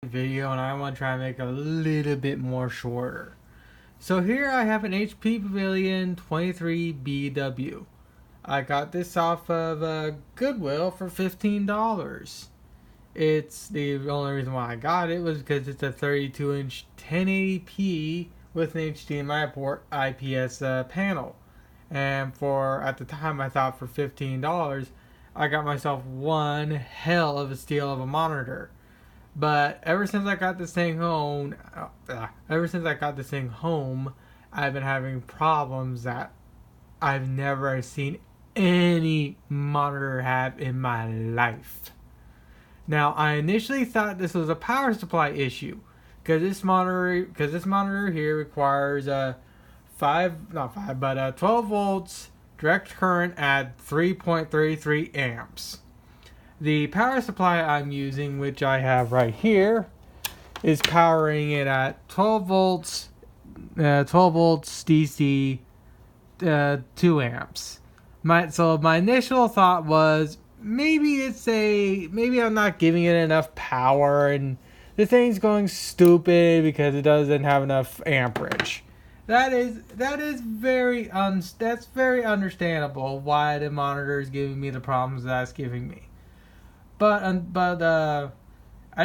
video, and I want to try and make it a little bit more shorter. So here I have an HP Pavilion 23BW. I got this off of Goodwill for $15. It's the only reason why I got it was because it's a 32-inch 1080p with an HDMI port IPS panel. And for, at the time, I thought for $15, I got myself one hell of a steal of a monitor. But ever since I got this thing home, I've been having problems that I've never seen any monitor have in my life. Now, I initially thought this was a power supply issue, because this monitor here requires 12 volts direct current at 3.33 amps. The power supply I'm using, which I have right here, is powering it at 12 volts DC, 2 amps. So my initial thought was maybe I'm not giving it enough power and the thing's going stupid because it doesn't have enough amperage. That's very understandable why the monitor is giving me the problems that's giving me. But I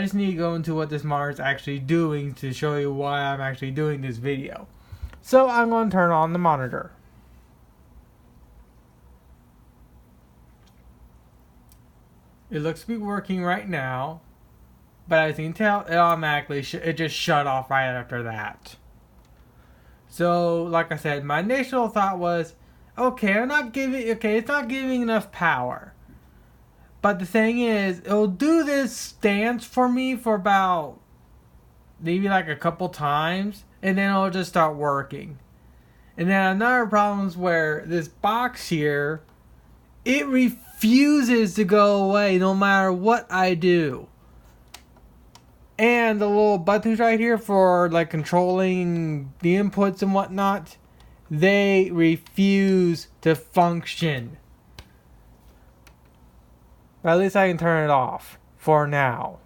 just need to go into what this monitor is actually doing to show you why I'm actually doing this video. So I'm going to turn on the monitor. It looks to be working right now, but as you can tell, it automatically it just shut off right after that. So, like I said, my initial thought was, it's not giving enough power. But the thing is, it'll do this stance for me for about maybe like a couple times, and then it'll just start working. And then another problem is where this box here, it refuses to go away no matter what I do. And the little buttons right here for like controlling the inputs and whatnot, they refuse to function. But at least I can turn it off for now.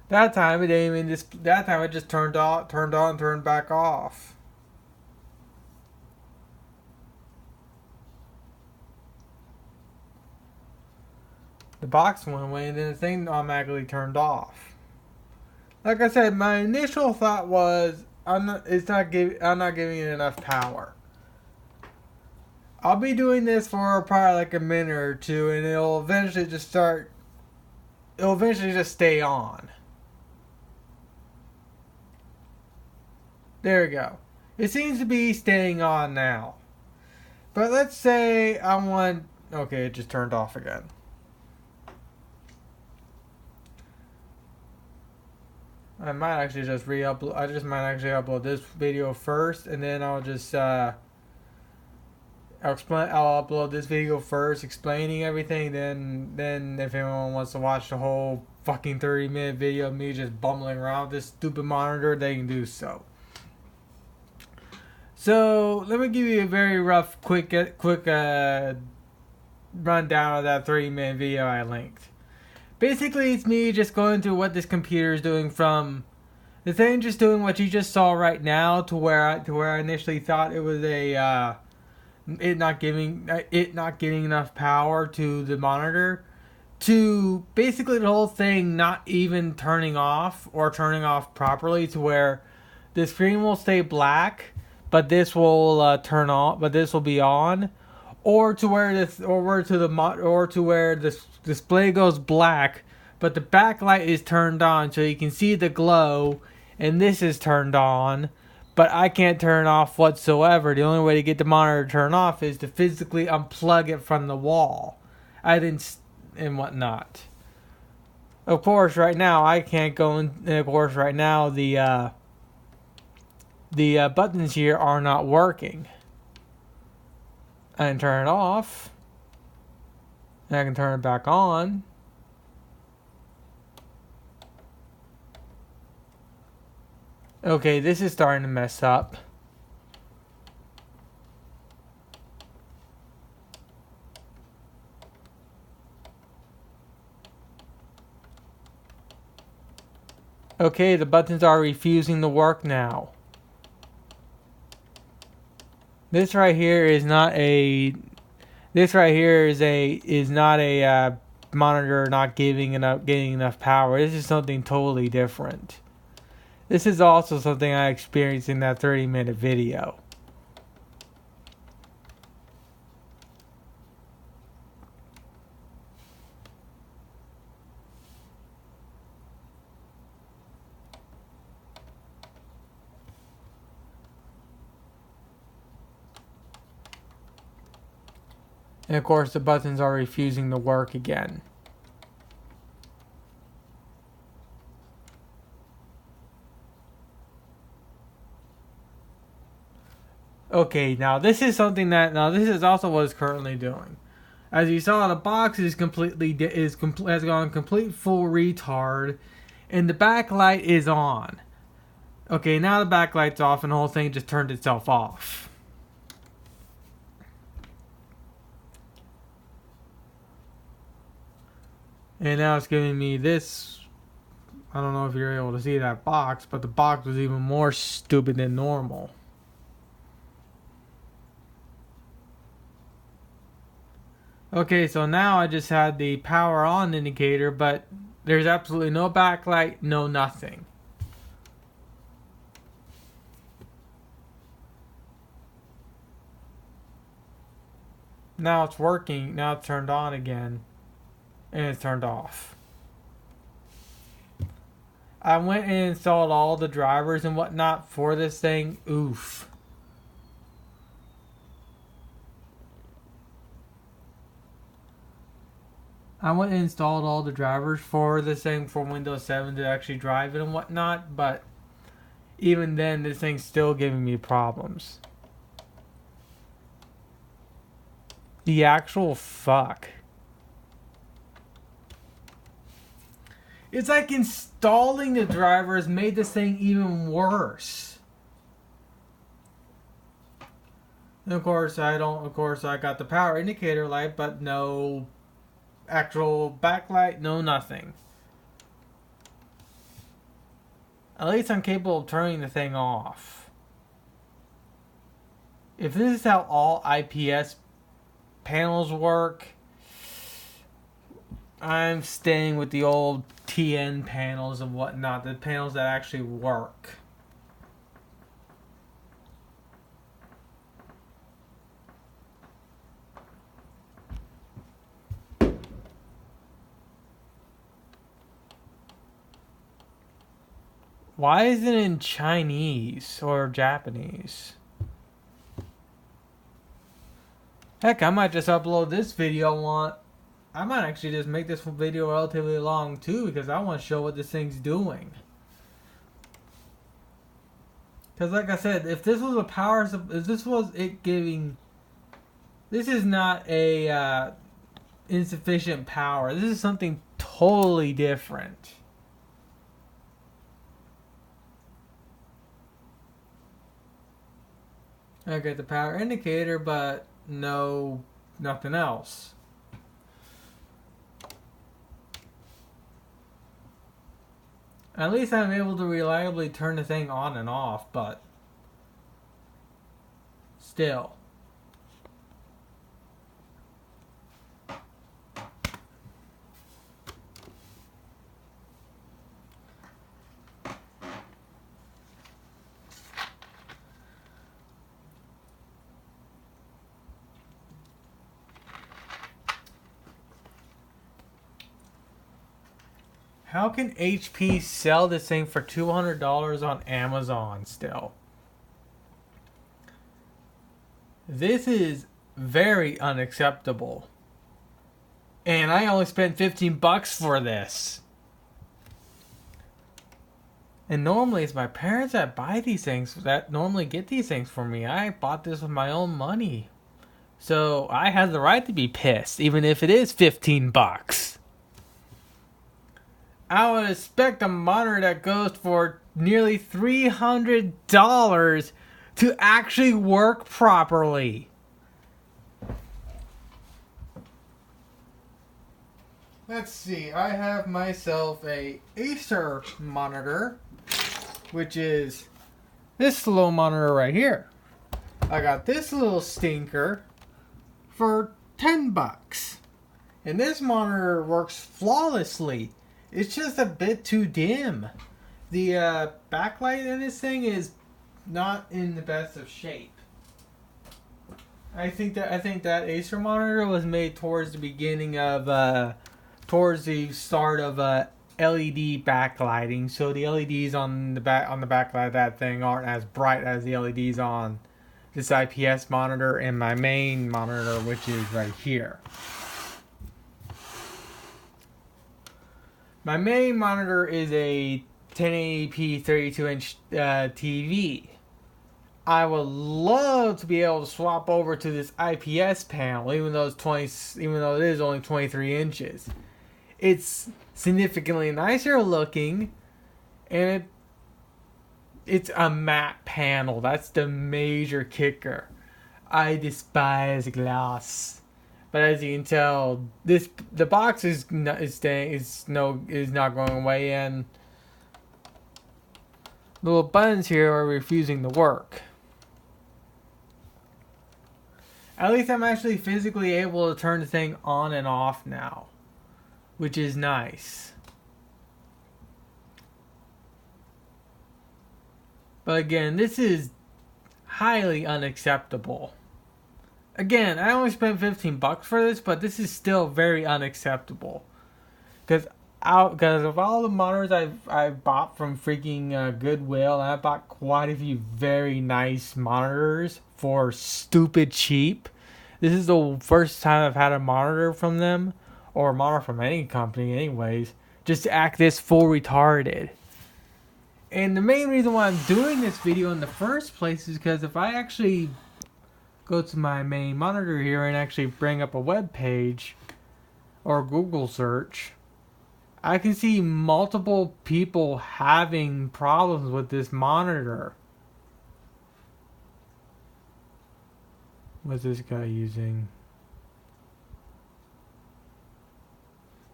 That time it just turned on, turned back off. The box went away and then the thing automatically turned off. Like I said, my initial thought was I'm not giving it enough power. I'll be doing this for probably like a minute or two, and it'll eventually just stay on. There we go. It seems to be staying on now. But let's say okay, it just turned off again. I might actually just re-upload. I just might actually upload this video first, and then I'll just I'll upload this video first, explaining everything. Then if anyone wants to watch the whole fucking 30-minute video of me just bumbling around with this stupid monitor, they can do so. So let me give you a very rough, quick rundown of that 30-minute video I linked. Basically, it's me just going through what this computer is doing, from the thing just doing what you just saw right now to where I initially thought it was it not giving enough power to the monitor, to basically the whole thing not even turning off or turning off properly, to where the screen will stay black, but this will turn on, but this will be on, or to where the display goes black, but the backlight is turned on so you can see the glow, and this is turned on, but I can't turn it off whatsoever. The only way to get the monitor to turn off is to physically unplug it from the wall, and whatnot. Of course, right now I can't go in. And of course, right now the buttons here are not working. I can turn it off, and I can turn it back on. Okay, this is starting to mess up. Okay, the buttons are refusing to work now. This right here is not a. This right here is not a monitor not getting enough power. This is something totally different. This is also something I experienced in that 30-minute video. And of course the buttons are refusing to work again. Okay, now this is also what it's currently doing. As you saw, the box is has gone complete full retard, and the backlight is on. Okay, now the backlight's off, and the whole thing just turned itself off. And now it's giving me this. I don't know if you're able to see that box, but the box was even more stupid than normal. Okay, so now I just had the power on indicator, but there's absolutely no backlight, no nothing. Now it's working, now it's turned on again, and it's turned off. I went and installed all the drivers and whatnot for this thing. Oof. I went and installed all the drivers for this thing for Windows 7 to actually drive it and whatnot, but even then, this thing's still giving me problems. The actual fuck. It's like installing the drivers made this thing even worse. And of course, I got the power indicator light, but no actual backlight, no nothing. At least I'm capable of turning the thing off. If this is how all IPS panels work, I'm staying with the old TN panels and whatnot, the panels that actually work. Why is it in Chinese or Japanese? Heck, I might just upload this video I might actually just make this video relatively long too, because I want to show what this thing's doing. Because like I said, if this was this is not a insufficient power. This is something totally different. I got the power indicator, but nothing else. At least I'm able to reliably turn the thing on and off, but still. How can HP sell this thing for $200 on Amazon still? This is very unacceptable. And I only spent $15 for this. And normally it's my parents that buy these things, that normally get these things for me. I bought this with my own money. So I have the right to be pissed, even if it is $15. I would expect a monitor that goes for nearly $300 to actually work properly. let's see. I have myself a Acer monitor, which is this little monitor right here. I got this little stinker for $10. And this monitor works flawlessly. It's just a bit too dim. The backlight in this thing is not in the best of shape. I think that Acer monitor was made towards the beginning of towards the start of LED backlighting. So the LEDs on the backlight of that thing aren't as bright as the LEDs on this IPS monitor and my main monitor, which is right here. My main monitor is a 1080p 32-inch TV. I would love to be able to swap over to this IPS panel, even though it is only 23 inches. It's significantly nicer looking, and it's a matte panel. That's the major kicker. I despise glass, but as you can tell, the box is not going away, and the little buttons here are refusing to work. At least I'm actually physically able to turn the thing on and off now, which is nice. But again, this is highly unacceptable. Again, I only spent $15 for this, but this is still very unacceptable. Because of all the monitors I've bought from freaking Goodwill, I bought quite a few very nice monitors for stupid cheap. This is the first time I've had a monitor from them, or a monitor from any company anyways, just to act this full retarded. And the main reason why I'm doing this video in the first place is because if I actually go to my main monitor here and actually bring up a web page or Google search, I can see multiple people having problems with this monitor. What's this guy using?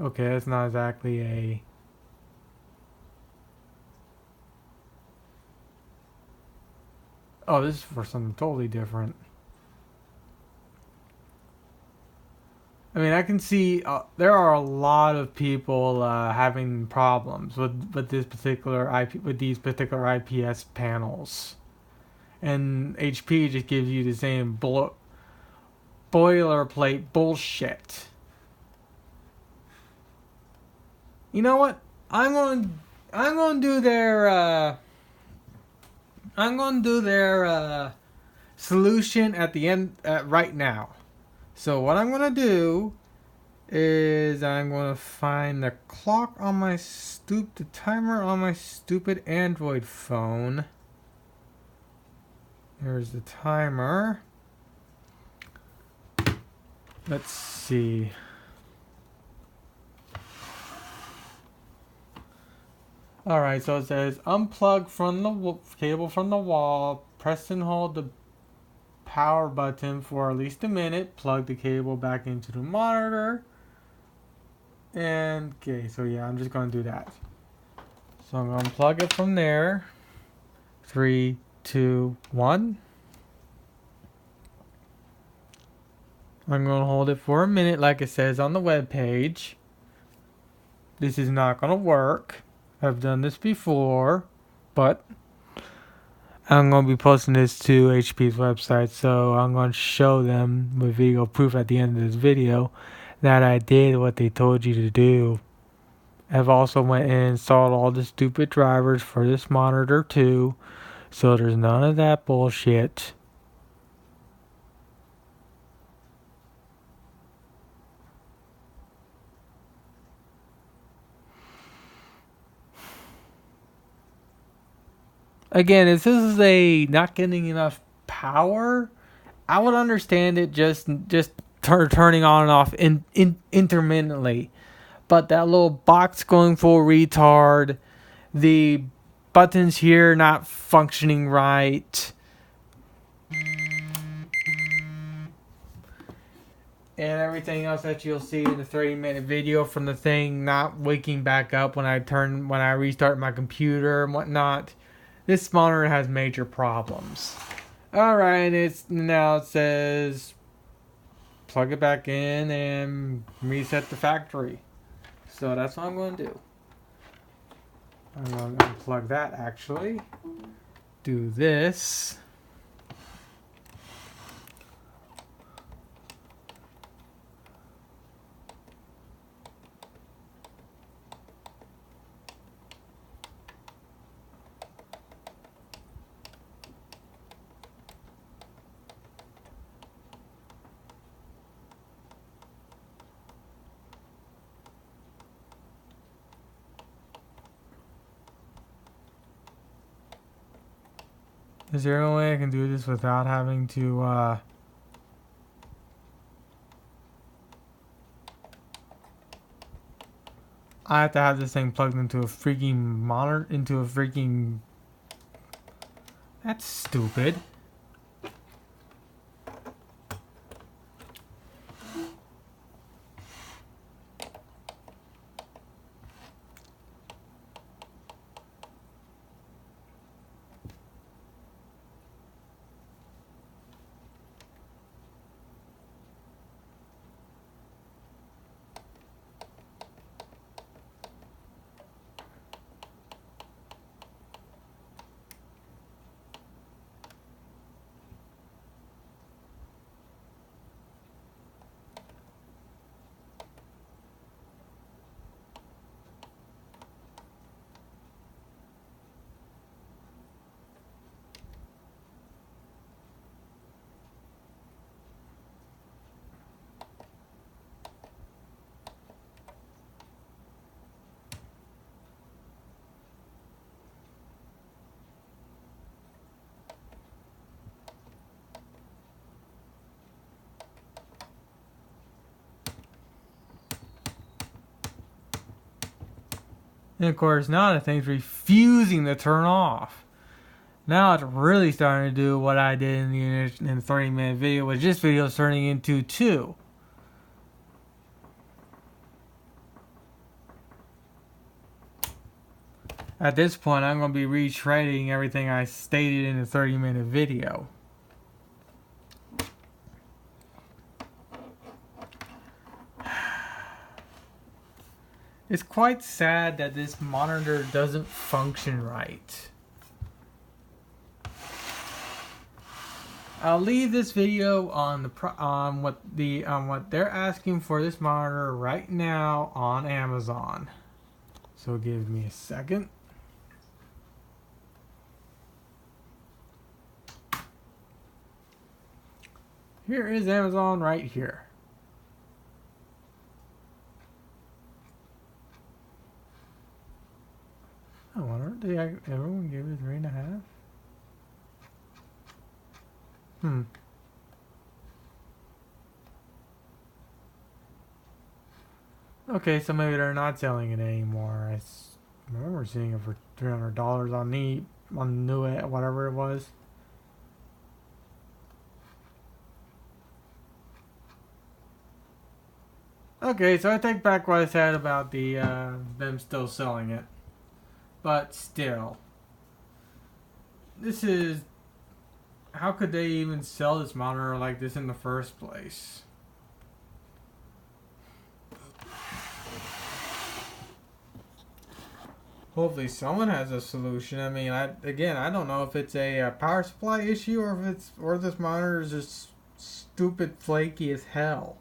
Okay, that's not exactly a... Oh, this is for something totally different. I mean, I can see there are a lot of people having problems with these particular IPS panels, and HP just gives you the same boilerplate bullshit. You know what? I'm going to do their solution at the end right now. So what I'm going to do is I'm going to find the clock on my the timer on my stupid Android phone. There's the timer. Let's see. Alright, so it says unplug from the cable from the wall, press and hold the power button for at least a minute, plug the cable back into the monitor, and okay, so yeah, I'm just going to do that. So I'm going to plug it from there. 3, 2, 1. I'm going to hold it for a minute like it says on the web page. This is not going to work. I've done this before, but I'm going to be posting this to HP's website, so I'm going to show them with video proof at the end of this video that I did what they told you to do. I've also went and installed all the stupid drivers for this monitor too, so there's none of that bullshit. Again, if this is a not getting enough power, I would understand it just turning on and off intermittently. But that little box going full retard, the buttons here not functioning right, and everything else that you'll see in the 30-minute video from the thing not waking back up when I restart my computer and whatnot. This monitor has major problems. Alright, now it says plug it back in and reset the factory. So that's what I'm going to do. I'm going to unplug that actually. Do this. Is there any way I can do this without having to, I have to have this thing plugged into a freaking monitor, That's stupid. And of course, now the thing's refusing to turn off. Now it's really starting to do what I did in the 30-minute video, which this video is turning into 2. At this point, I'm going to be retreading everything I stated in the 30-minute video. It's quite sad that this monitor doesn't function right. I'll leave this video on what they're asking for this monitor right now on Amazon. So give me a second. Here is Amazon right here. I wonder, did everyone give it 3.5? Okay, so maybe they're not selling it anymore. I remember seeing it for $300 on new whatever it was. Okay, so I take back what I said about them still selling it. But still, this is, how could they even sell this monitor like this in the first place? Hopefully someone has a solution. I mean, I don't know if it's a power supply issue or if this monitor is just stupid flaky as hell.